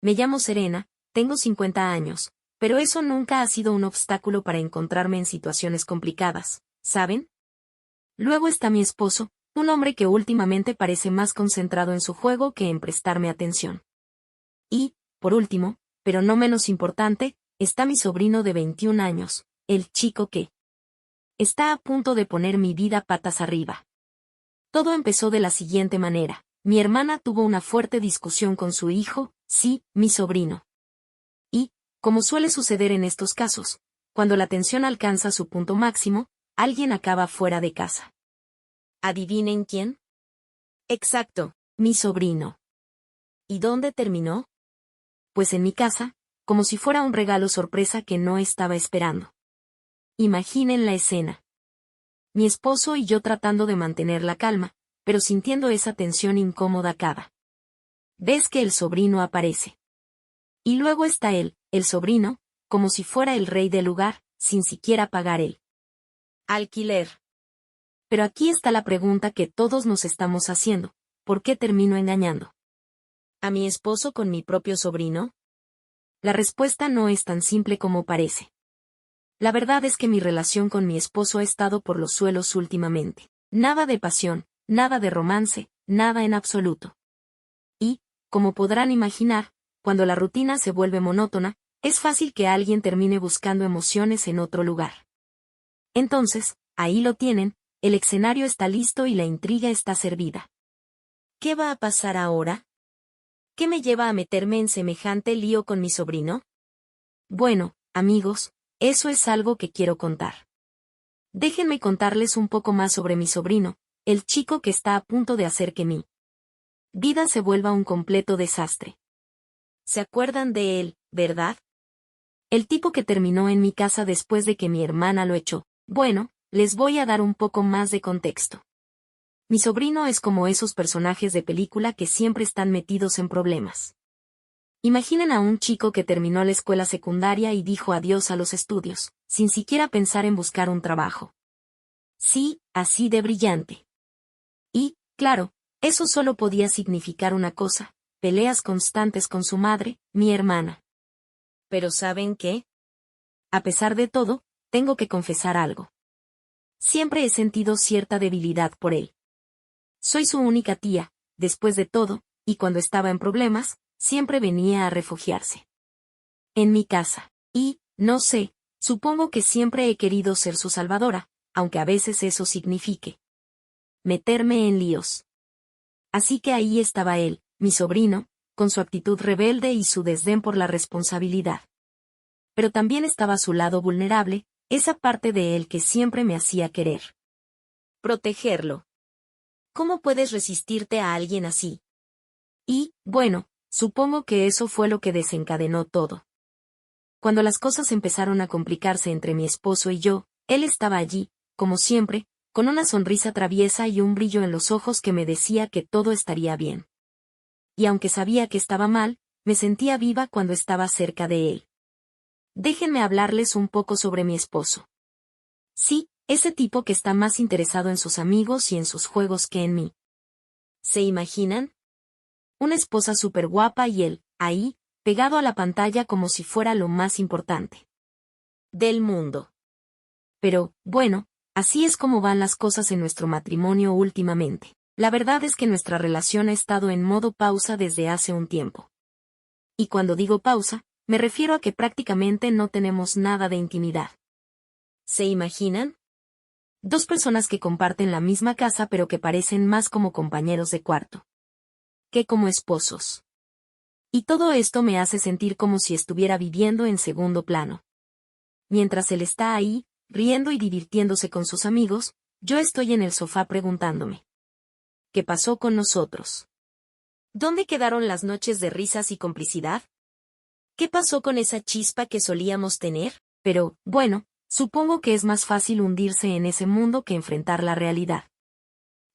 Me llamo Serena, tengo 50 años, pero eso nunca ha sido un obstáculo para encontrarme en situaciones complicadas, ¿saben? Luego está mi esposo, un hombre que últimamente parece más concentrado en su juego que en prestarme atención. Y, por último, pero no menos importante, está mi sobrino de 21 años, el chico que está a punto de poner mi vida patas arriba. Todo empezó de la siguiente manera. Mi hermana tuvo una fuerte discusión con su hijo, sí, mi sobrino. Y, como suele suceder en estos casos, cuando la tensión alcanza su punto máximo, alguien acaba fuera de casa. ¿Adivinen quién? Exacto, mi sobrino. ¿Y dónde terminó? Pues en mi casa, como si fuera un regalo sorpresa que no estaba esperando. Imaginen la escena. Mi esposo y yo tratando de mantener la calma, pero sintiendo esa tensión incómoda cada vez que el sobrino aparece. Y luego está él, el sobrino, como si fuera el rey del lugar, sin siquiera pagar el alquiler. Pero aquí está la pregunta que todos nos estamos haciendo: ¿por qué termino engañando a mi esposo con mi propio sobrino? La respuesta no es tan simple como parece. La verdad es que mi relación con mi esposo ha estado por los suelos últimamente. Nada de pasión, nada de romance, nada en absoluto. Y, como podrán imaginar, cuando la rutina se vuelve monótona, es fácil que alguien termine buscando emociones en otro lugar. Entonces, ahí lo tienen, el escenario está listo y la intriga está servida. ¿Qué va a pasar ahora? ¿Qué me lleva a meterme en semejante lío con mi sobrino? Bueno, amigos, eso es algo que quiero contar. Déjenme contarles un poco más sobre mi sobrino, el chico que está a punto de hacer que mi vida se vuelva un completo desastre. ¿Se acuerdan de él, verdad? El tipo que terminó en mi casa después de que mi hermana lo echó. Bueno, les voy a dar un poco más de contexto. Mi sobrino es como esos personajes de película que siempre están metidos en problemas. Imaginen a un chico que terminó la escuela secundaria y dijo adiós a los estudios, sin siquiera pensar en buscar un trabajo. Sí, así de brillante. Y, claro, eso solo podía significar una cosa: peleas constantes con su madre, mi hermana. Pero ¿saben qué? A pesar de todo, tengo que confesar algo. Siempre he sentido cierta debilidad por él. Soy su única tía, después de todo, y cuando estaba en problemas, siempre venía a refugiarse en mi casa. Y, no sé, supongo que siempre he querido ser su salvadora, aunque a veces eso signifique meterme en líos. Así que ahí estaba él, mi sobrino, con su actitud rebelde y su desdén por la responsabilidad. Pero también estaba su lado vulnerable, esa parte de él que siempre me hacía querer protegerlo. ¿Cómo puedes resistirte a alguien así? Y, bueno, supongo que eso fue lo que desencadenó todo. Cuando las cosas empezaron a complicarse entre mi esposo y yo, él estaba allí, como siempre, con una sonrisa traviesa y un brillo en los ojos que me decía que todo estaría bien. Y aunque sabía que estaba mal, me sentía viva cuando estaba cerca de él. Déjenme hablarles un poco sobre mi esposo. Sí, ese tipo que está más interesado en sus amigos y en sus juegos que en mí. ¿Se imaginan? Una esposa súper guapa y él, ahí, pegado a la pantalla como si fuera lo más importante del mundo. Pero, bueno, así es como van las cosas en nuestro matrimonio últimamente. La verdad es que nuestra relación ha estado en modo pausa desde hace un tiempo. Y cuando digo pausa, me refiero a que prácticamente no tenemos nada de intimidad. ¿Se imaginan? Dos personas que comparten la misma casa pero que parecen más como compañeros de cuarto que como esposos. Y todo esto me hace sentir como si estuviera viviendo en segundo plano. Mientras él está ahí, riendo y divirtiéndose con sus amigos, yo estoy en el sofá preguntándome: ¿qué pasó con nosotros? ¿Dónde quedaron las noches de risas y complicidad? ¿Qué pasó con esa chispa que solíamos tener? Pero, bueno, supongo que es más fácil hundirse en ese mundo que enfrentar la realidad.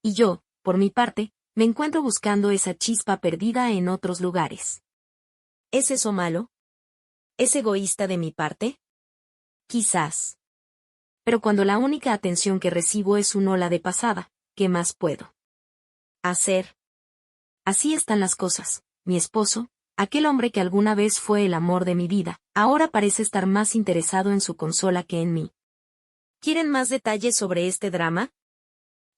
Y yo, por mi parte, me encuentro buscando esa chispa perdida en otros lugares. ¿Es eso malo? ¿Es egoísta de mi parte? Quizás. Pero cuando la única atención que recibo es un hola de pasada, ¿qué más puedo hacer? Así están las cosas, mi esposo, Aquel hombre que alguna vez fue el amor de mi vida, ahora parece estar más interesado en su consola que en mí. ¿Quieren más detalles sobre este drama?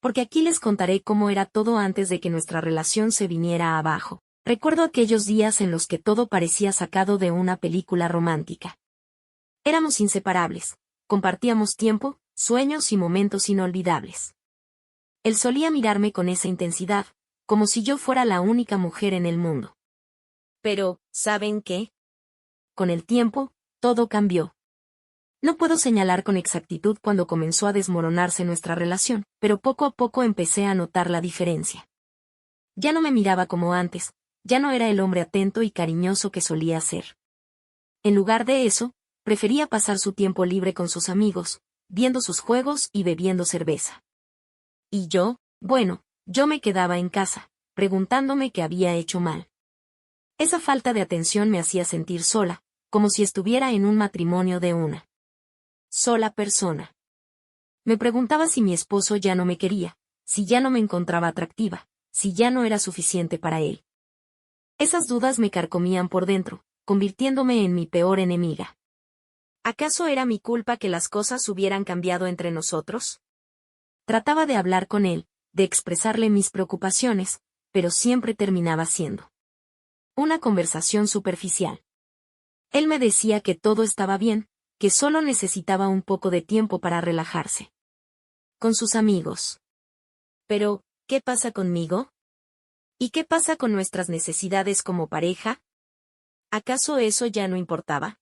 Porque aquí les contaré cómo era todo antes de que nuestra relación se viniera abajo. Recuerdo aquellos días en los que todo parecía sacado de una película romántica. Éramos inseparables, compartíamos tiempo, sueños y momentos inolvidables. Él solía mirarme con esa intensidad, como si yo fuera la única mujer en el mundo. Pero, ¿saben qué? Con el tiempo, todo cambió. No puedo señalar con exactitud cuando comenzó a desmoronarse nuestra relación, pero poco a poco empecé a notar la diferencia. Ya no me miraba como antes, ya no era el hombre atento y cariñoso que solía ser. En lugar de eso, prefería pasar su tiempo libre con sus amigos, viendo sus juegos y bebiendo cerveza. Y yo, bueno, yo me quedaba en casa, preguntándome qué había hecho mal. Esa falta de atención me hacía sentir sola, como si estuviera en un matrimonio de una sola persona. Me preguntaba si mi esposo ya no me quería, si ya no me encontraba atractiva, si ya no era suficiente para él. Esas dudas me carcomían por dentro, convirtiéndome en mi peor enemiga. ¿Acaso era mi culpa que las cosas hubieran cambiado entre nosotros? Trataba de hablar con él, de expresarle mis preocupaciones, pero siempre terminaba siendo una conversación superficial. Él me decía que todo estaba bien, que solo necesitaba un poco de tiempo para relajarse con sus amigos. Pero, ¿qué pasa conmigo? ¿Y qué pasa con nuestras necesidades como pareja? ¿Acaso eso ya no importaba?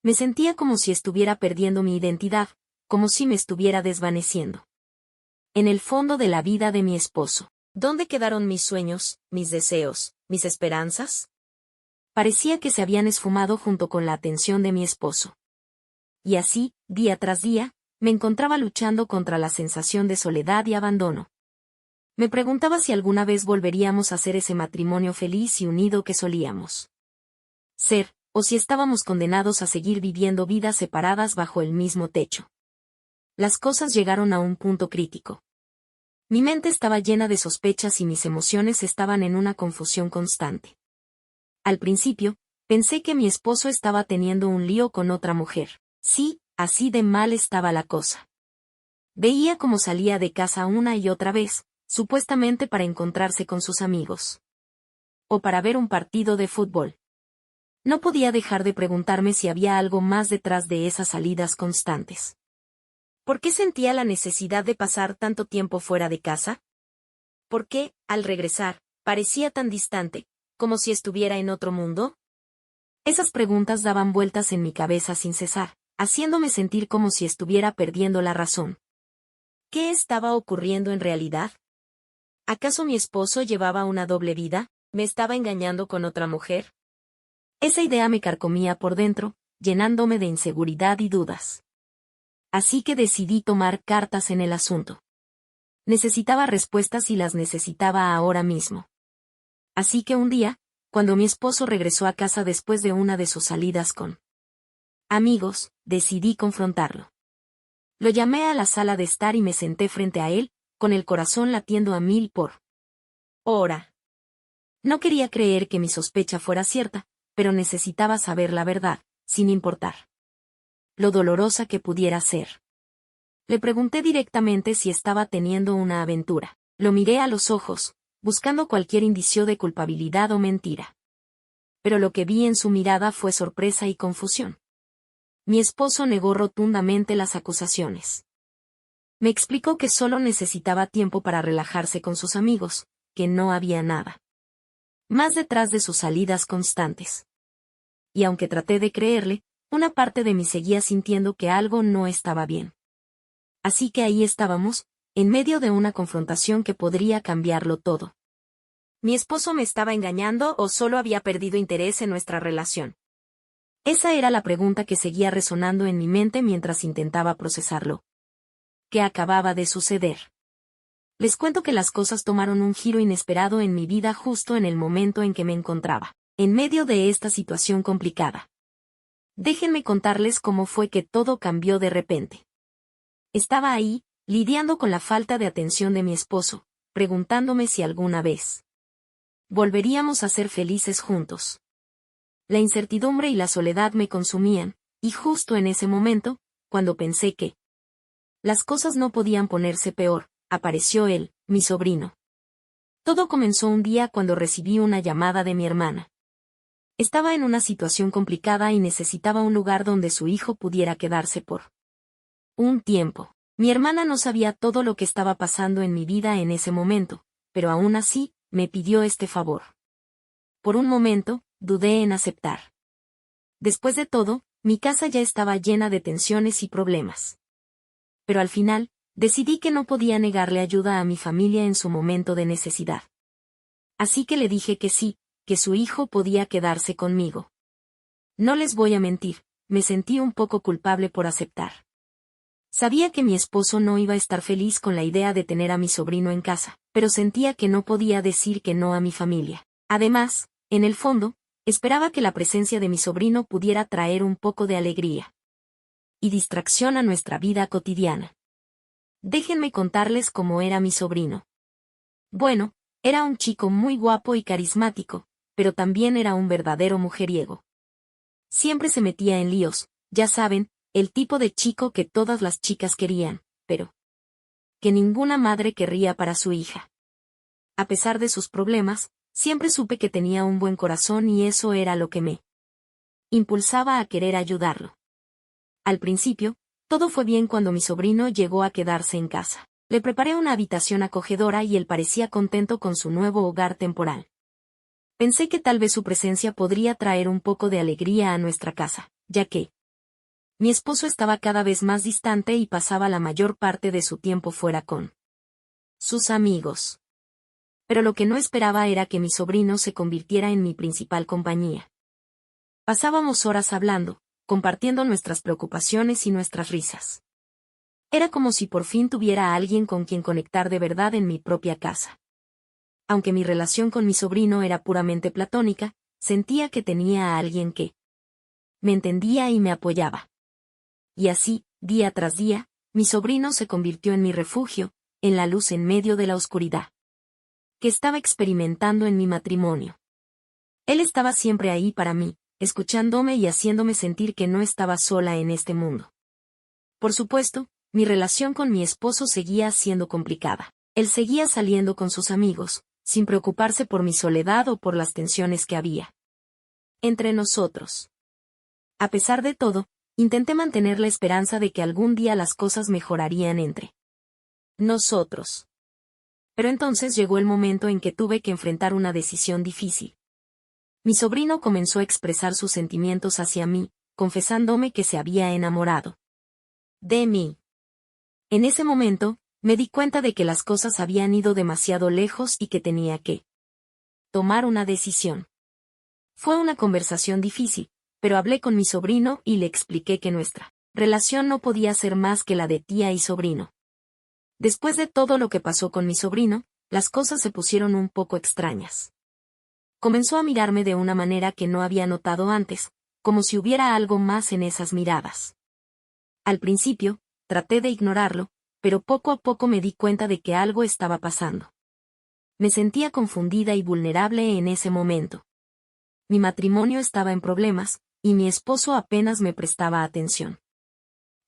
Me sentía como si estuviera perdiendo mi identidad, como si me estuviera desvaneciendo. En el fondo de la vida de mi esposo, ¿dónde quedaron mis sueños, mis deseos, mis esperanzas? Parecía que se habían esfumado junto con la atención de mi esposo. Y así, día tras día, me encontraba luchando contra la sensación de soledad y abandono. Me preguntaba si alguna vez volveríamos a ser ese matrimonio feliz y unido que solíamos ser, o si estábamos condenados a seguir viviendo vidas separadas bajo el mismo techo. Las cosas llegaron a un punto crítico. Mi mente estaba llena de sospechas y mis emociones estaban en una confusión constante. Al principio, pensé que mi esposo estaba teniendo un lío con otra mujer. Sí, así de mal estaba la cosa. Veía cómo salía de casa una y otra vez, supuestamente para encontrarse con sus amigos. O para ver un partido de fútbol. No podía dejar de preguntarme si había algo más detrás de esas salidas constantes. ¿Por qué sentía la necesidad de pasar tanto tiempo fuera de casa? ¿Por qué, al regresar, parecía tan distante, como si estuviera en otro mundo? Esas preguntas daban vueltas en mi cabeza sin cesar, haciéndome sentir como si estuviera perdiendo la razón. ¿Qué estaba ocurriendo en realidad? ¿Acaso mi esposo llevaba una doble vida? ¿Me estaba engañando con otra mujer? Esa idea me carcomía por dentro, llenándome de inseguridad y dudas. Así que decidí tomar cartas en el asunto. Necesitaba respuestas y las necesitaba ahora mismo. Así que un día, cuando mi esposo regresó a casa después de una de sus salidas con amigos, decidí confrontarlo. Lo llamé a la sala de estar y me senté frente a él, con el corazón latiendo a 1000 por hora. No quería creer que mi sospecha fuera cierta, pero necesitaba saber la verdad, sin importar lo dolorosa que pudiera ser. Le pregunté directamente si estaba teniendo una aventura. Lo miré a los ojos, buscando cualquier indicio de culpabilidad o mentira. Pero lo que vi en su mirada fue sorpresa y confusión. Mi esposo negó rotundamente las acusaciones. Me explicó que solo necesitaba tiempo para relajarse con sus amigos, que no había nada más detrás de sus salidas constantes. Y aunque traté de creerle, una parte de mí seguía sintiendo que algo no estaba bien. Así que ahí estábamos, en medio de una confrontación que podría cambiarlo todo. ¿Mi esposo me estaba engañando o solo había perdido interés en nuestra relación? Esa era la pregunta que seguía resonando en mi mente mientras intentaba procesarlo. ¿Qué acababa de suceder? Les cuento que las cosas tomaron un giro inesperado en mi vida justo en el momento en que me encontraba, en medio de esta situación complicada. Déjenme contarles cómo fue que todo cambió de repente. Estaba ahí, lidiando con la falta de atención de mi esposo, preguntándome si alguna vez volveríamos a ser felices juntos. La incertidumbre y la soledad me consumían, y justo en ese momento, cuando pensé que las cosas no podían ponerse peor, apareció él, mi sobrino. Todo comenzó un día cuando recibí una llamada de mi hermana. Estaba en una situación complicada y necesitaba un lugar donde su hijo pudiera quedarse por un tiempo. Mi hermana no sabía todo lo que estaba pasando en mi vida en ese momento, pero aún así, me pidió este favor. Por un momento, dudé en aceptar. Después de todo, mi casa ya estaba llena de tensiones y problemas. Pero al final, decidí que no podía negarle ayuda a mi familia en su momento de necesidad. Así que le dije que sí, que su hijo podía quedarse conmigo. No les voy a mentir, me sentí un poco culpable por aceptar. Sabía que mi esposo no iba a estar feliz con la idea de tener a mi sobrino en casa, pero sentía que no podía decir que no a mi familia. Además, en el fondo, esperaba que la presencia de mi sobrino pudiera traer un poco de alegría y distracción a nuestra vida cotidiana. Déjenme contarles cómo era mi sobrino. Bueno, era un chico muy guapo y carismático, pero también era un verdadero mujeriego. Siempre se metía en líos, ya saben, el tipo de chico que todas las chicas querían, pero que ninguna madre querría para su hija. A pesar de sus problemas, siempre supe que tenía un buen corazón y eso era lo que me impulsaba a querer ayudarlo. Al principio, todo fue bien cuando mi sobrino llegó a quedarse en casa. Le preparé una habitación acogedora y él parecía contento con su nuevo hogar temporal. Pensé que tal vez su presencia podría traer un poco de alegría a nuestra casa, ya que mi esposo estaba cada vez más distante y pasaba la mayor parte de su tiempo fuera con sus amigos. Pero lo que no esperaba era que mi sobrino se convirtiera en mi principal compañía. Pasábamos horas hablando, compartiendo nuestras preocupaciones y nuestras risas. Era como si por fin tuviera a alguien con quien conectar de verdad en mi propia casa. Aunque mi relación con mi sobrino era puramente platónica, sentía que tenía a alguien que me entendía y me apoyaba. Y así, día tras día, mi sobrino se convirtió en mi refugio, en la luz en medio de la oscuridad que estaba experimentando en mi matrimonio. Él estaba siempre ahí para mí, escuchándome y haciéndome sentir que no estaba sola en este mundo. Por supuesto, mi relación con mi esposo seguía siendo complicada. Él seguía saliendo con sus amigos, sin preocuparse por mi soledad o por las tensiones que había entre nosotros. A pesar de todo, intenté mantener la esperanza de que algún día las cosas mejorarían entre nosotros. Pero entonces llegó el momento en que tuve que enfrentar una decisión difícil. Mi sobrino comenzó a expresar sus sentimientos hacia mí, confesándome que se había enamorado de mí. En ese momento, me di cuenta de que las cosas habían ido demasiado lejos y que tenía que tomar una decisión. Fue una conversación difícil, pero hablé con mi sobrino y le expliqué que nuestra relación no podía ser más que la de tía y sobrino. Después de todo lo que pasó con mi sobrino, las cosas se pusieron un poco extrañas. Comenzó a mirarme de una manera que no había notado antes, como si hubiera algo más en esas miradas. Al principio, traté de ignorarlo, pero poco a poco me di cuenta de que algo estaba pasando. Me sentía confundida y vulnerable en ese momento. Mi matrimonio estaba en problemas, y mi esposo apenas me prestaba atención.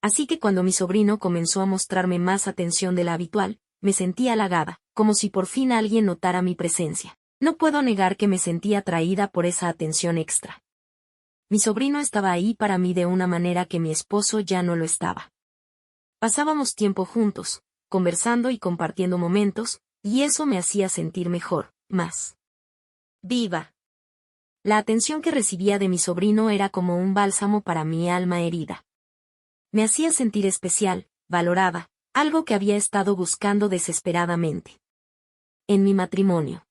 Así que cuando mi sobrino comenzó a mostrarme más atención de la habitual, me sentí halagada, como si por fin alguien notara mi presencia. No puedo negar que me sentí atraída por esa atención extra. Mi sobrino estaba ahí para mí de una manera que mi esposo ya no lo estaba. Pasábamos tiempo juntos, conversando y compartiendo momentos, y eso me hacía sentir mejor, más viva. La atención que recibía de mi sobrino era como un bálsamo para mi alma herida. Me hacía sentir especial, valorada, algo que había estado buscando desesperadamente en mi matrimonio.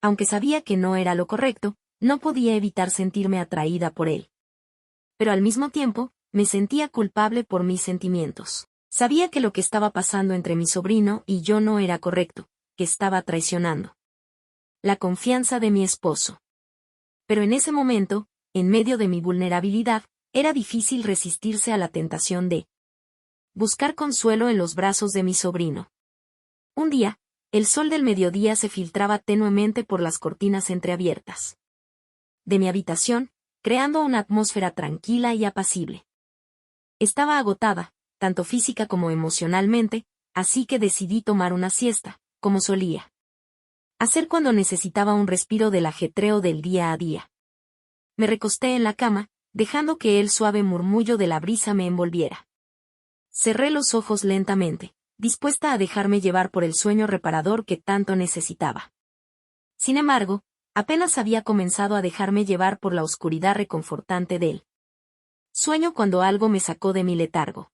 Aunque sabía que no era lo correcto, no podía evitar sentirme atraída por él. Pero al mismo tiempo, me sentía culpable por mis sentimientos. Sabía que lo que estaba pasando entre mi sobrino y yo no era correcto, que estaba traicionando la confianza de mi esposo. Pero en ese momento, en medio de mi vulnerabilidad, era difícil resistirse a la tentación de buscar consuelo en los brazos de mi sobrino. Un día, el sol del mediodía se filtraba tenuemente por las cortinas entreabiertas de mi habitación, creando una atmósfera tranquila y apacible. Estaba agotada, tanto física como emocionalmente, así que decidí tomar una siesta, como solía hacer cuando necesitaba un respiro del ajetreo del día a día. Me recosté en la cama, dejando que el suave murmullo de la brisa me envolviera. Cerré los ojos lentamente, dispuesta a dejarme llevar por el sueño reparador que tanto necesitaba. Sin embargo, apenas había comenzado a dejarme llevar por la oscuridad reconfortante del sueño cuando algo me sacó de mi letargo.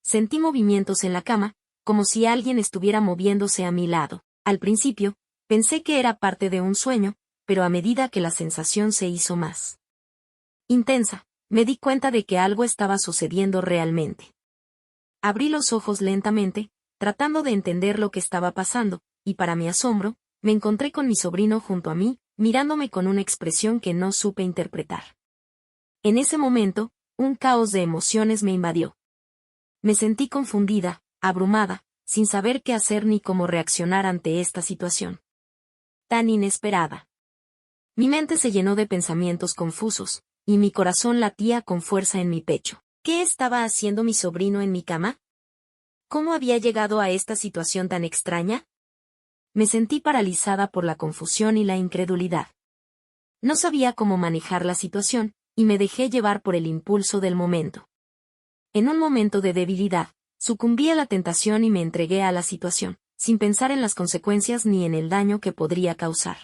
Sentí movimientos en la cama, como si alguien estuviera moviéndose a mi lado. Al principio, pensé que era parte de un sueño, pero a medida que la sensación se hizo más intensa, me di cuenta de que algo estaba sucediendo realmente. Abrí los ojos lentamente, tratando de entender lo que estaba pasando, y para mi asombro, me encontré con mi sobrino junto a mí, mirándome con una expresión que no supe interpretar. En ese momento, un caos de emociones me invadió. Me sentí confundida, abrumada, sin saber qué hacer ni cómo reaccionar ante esta situación tan inesperada. Mi mente se llenó de pensamientos confusos, y mi corazón latía con fuerza en mi pecho. ¿Qué estaba haciendo mi sobrino en mi cama? ¿Cómo había llegado a esta situación tan extraña? Me sentí paralizada por la confusión y la incredulidad. No sabía cómo manejar la situación, y me dejé llevar por el impulso del momento. En un momento de debilidad, sucumbí a la tentación y me entregué a la situación, sin pensar en las consecuencias ni en el daño que podría causar.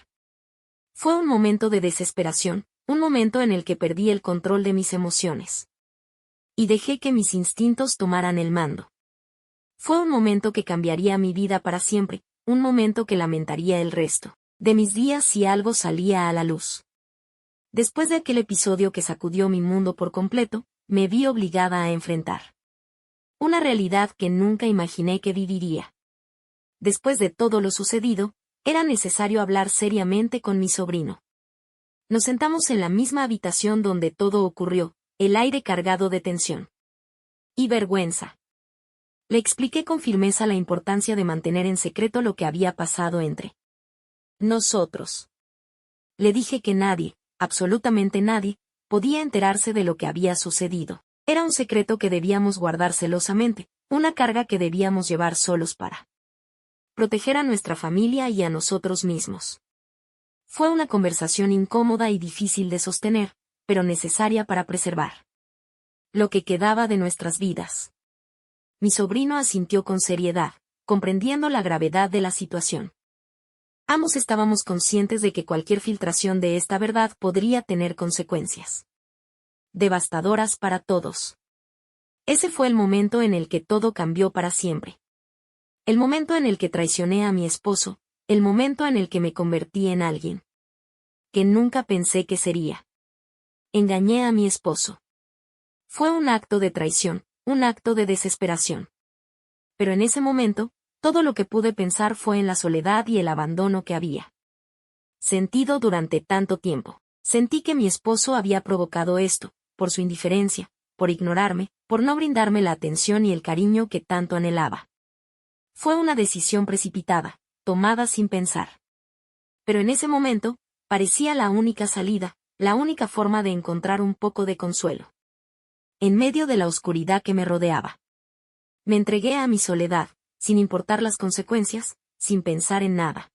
Fue un momento de desesperación, un momento en el que perdí el control de mis emociones. Y dejé que mis instintos tomaran el mando. Fue un momento que cambiaría mi vida para siempre, un momento que lamentaría el resto de mis días si algo salía a la luz. Después de aquel episodio que sacudió mi mundo por completo, me vi obligada a enfrentar una realidad que nunca imaginé que viviría. Después de todo lo sucedido, era necesario hablar seriamente con mi sobrino. Nos sentamos en la misma habitación donde todo ocurrió, el aire cargado de tensión y vergüenza. Le expliqué con firmeza la importancia de mantener en secreto lo que había pasado entre nosotros. Le dije que nadie, absolutamente nadie, podía enterarse de lo que había sucedido. Era un secreto que debíamos guardar celosamente, una carga que debíamos llevar solos para proteger a nuestra familia y a nosotros mismos. Fue una conversación incómoda y difícil de sostener, pero necesaria para preservar lo que quedaba de nuestras vidas. Mi sobrino asintió con seriedad, comprendiendo la gravedad de la situación. Ambos estábamos conscientes de que cualquier filtración de esta verdad podría tener consecuencias devastadoras para todos. Ese fue el momento en el que todo cambió para siempre. El momento en el que traicioné a mi esposo, el momento en el que me convertí en alguien que nunca pensé que sería. Engañé a mi esposo. Fue un acto de traición, un acto de desesperación. Pero en ese momento, todo lo que pude pensar fue en la soledad y el abandono que había sentido durante tanto tiempo. Sentí que mi esposo había provocado esto, por su indiferencia, por ignorarme, por no brindarme la atención y el cariño que tanto anhelaba. Fue una decisión precipitada, tomada sin pensar. Pero en ese momento, parecía la única salida, la única forma de encontrar un poco de consuelo. En medio de la oscuridad que me rodeaba. Me entregué a mi soledad, sin importar las consecuencias, sin pensar en nada